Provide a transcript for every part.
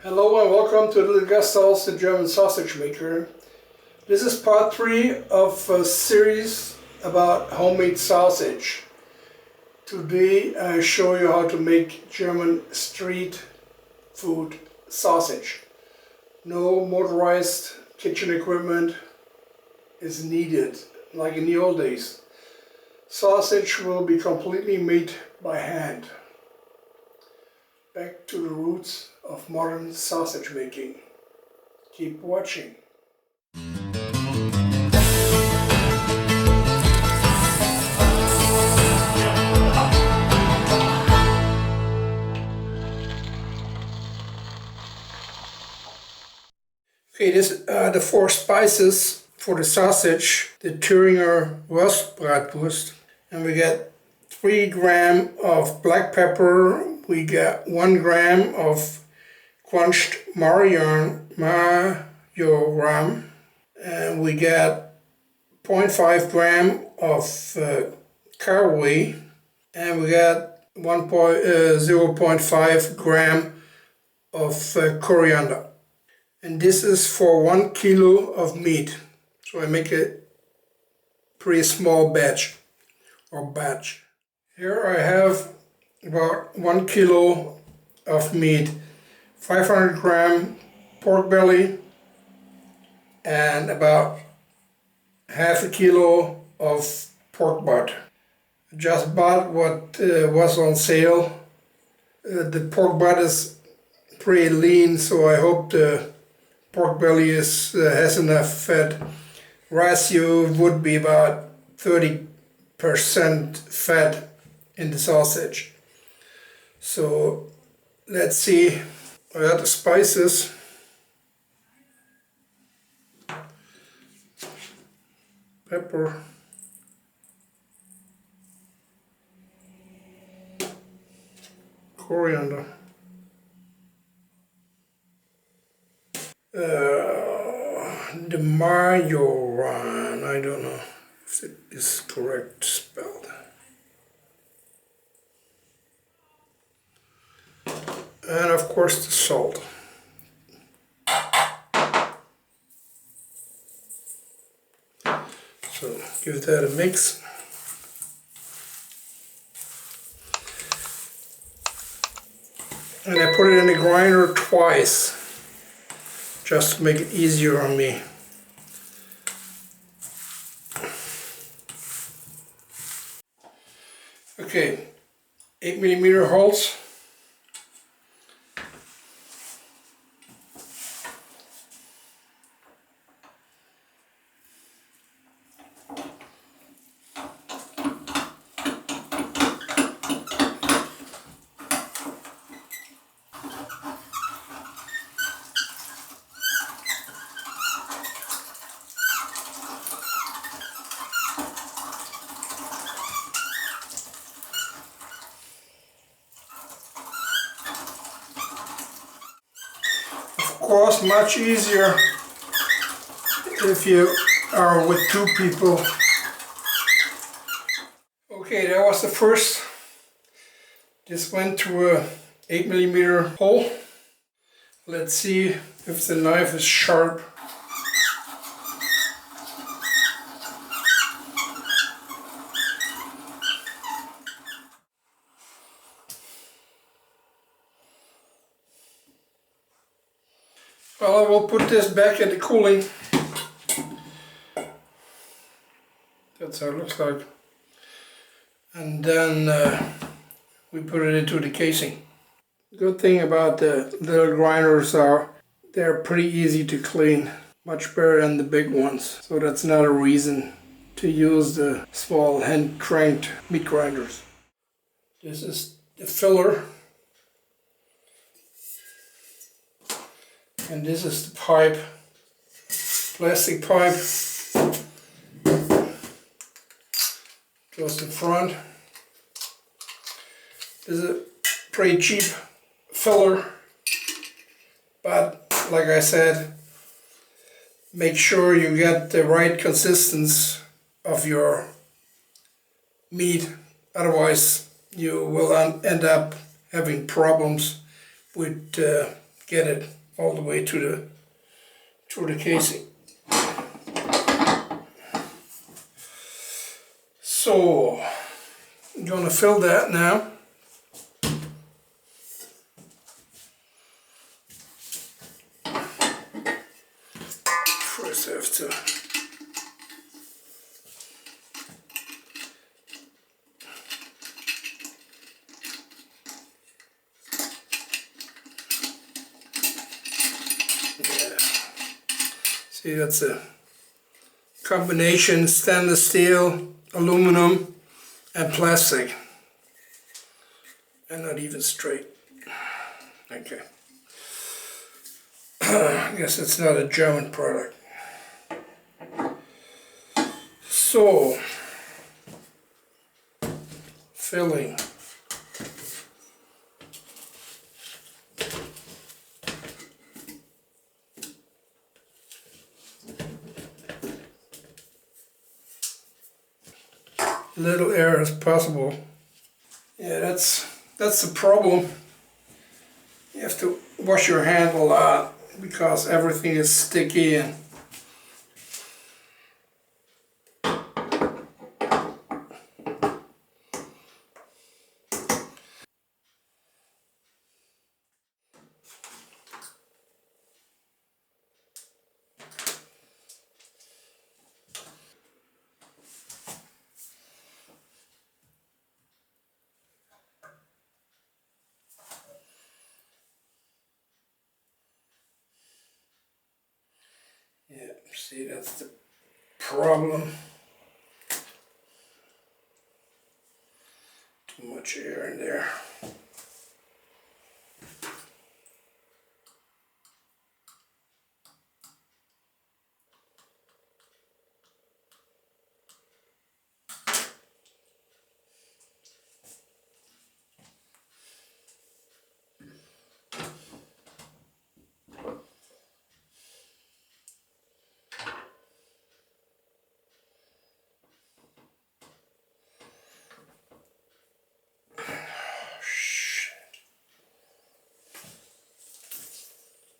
Hello and welcome to littleGasthaus, the German sausage maker. This is part 3 of a series about homemade sausage. Today I show you how to make German street food sausage. No motorized kitchen equipment is needed, like in the old days. Sausage will be completely made by hand. Back to the roots of modern sausage making. Keep watching. Okay, this are the 4 spices for the sausage, the Thuringian Bratwurst, and we get 3 grams of black pepper. We got 1 gram of crunched majoram, and we got 0.5 gram of caraway, and we got 0.5 gram of coriander. And this is for 1 kilo of meat. So I make a pretty small batch. Here I have about 1 kilo of meat, 500 gram pork belly, and about half a kilo of pork butt. Just bought what was on sale. The pork butt is pretty lean, so I hope the pork belly has enough fat. Ratio would be about 30% fat in the sausage. So let's see. I got the spices. Pepper. Coriander. The majoram, I don't know if it is correct spelled. And of course the salt. So give that a mix. And I put it in the grinder twice, just to make it easier on me. Okay, 8mm holes. Of course, much easier if you are with 2 people. Okay, that was the first. This went through a 8mm hole. Let's see if the knife is sharp. Well, I will put this back in the cooling. That's how it looks like. And then we put it into the casing. Good thing about the little grinders are they're pretty easy to clean. Much better than the big ones. So that's another reason to use the small hand cranked meat grinders. This is the filler. And this is the pipe, plastic pipe, just in front. This is a pretty cheap filler, but like I said, make sure you get the right consistency of your meat, otherwise you will end up having problems with get it all the way to the casing. So I'm going to fill that now. First I have to see, that's a combination stainless steel, aluminum and plastic, and not even straight. Okay. I guess it's not a German product. So, filling. Little air as possible. Yeah, that's the problem. You have to wash your hand a lot because everything is sticky and yeah, see, that's the problem. Too much air in there.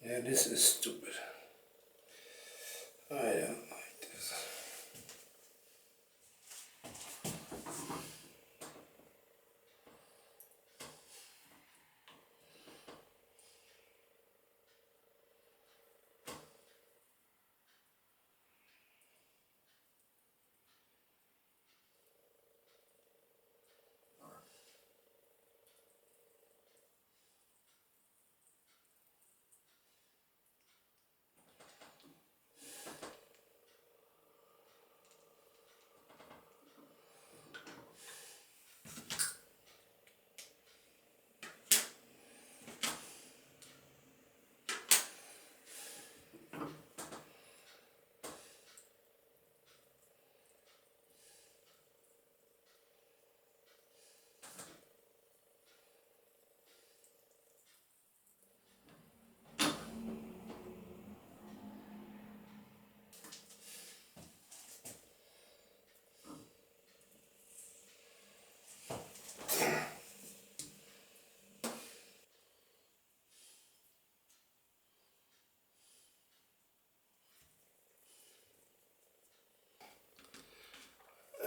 Yeah, this is stupid. I don't like this.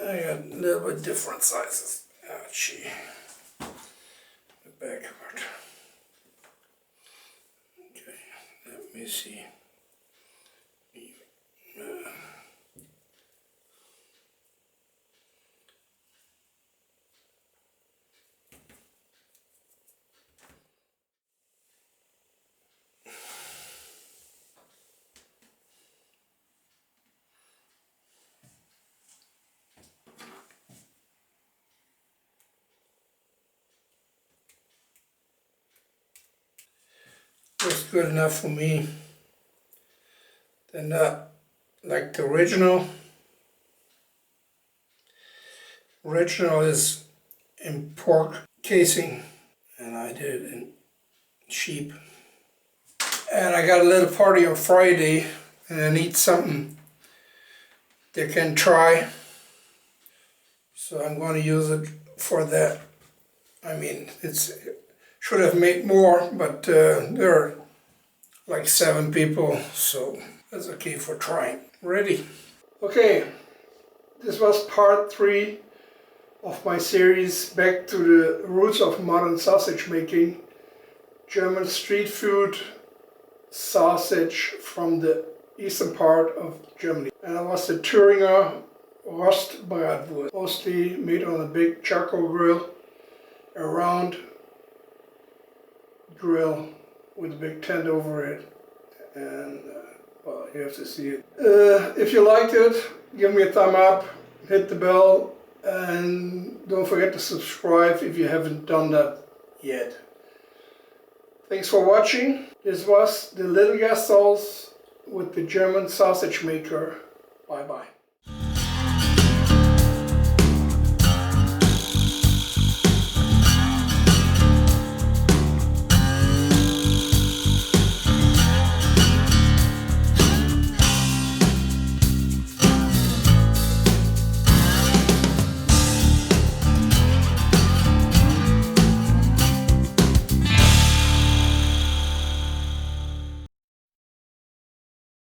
I got a little bit different sizes. Ouchie. The back part. Okay, let me see. It's good enough for me. They're not like the original. Original is in pork casing, and I did it in sheep. And I got a little party on Friday, and I need something they can try. So I'm going to use it for that. I mean, it should have made more, but they're like 7 people, so that's okay for trying. Ready? Okay, this was part 3 of my series Back to the Roots of Modern Sausage Making. German street food sausage from the eastern part of Germany. And it was the Thuringian Bratwurst, mostly made on a big charcoal grill, a round grill with a big tent over it. And well, you have to see it. If you liked it, give me a thumb up, hit the bell, and don't forget to subscribe if you haven't done that yet. Thanks for watching. This was the littleGasthaus with the German sausage maker. Bye bye.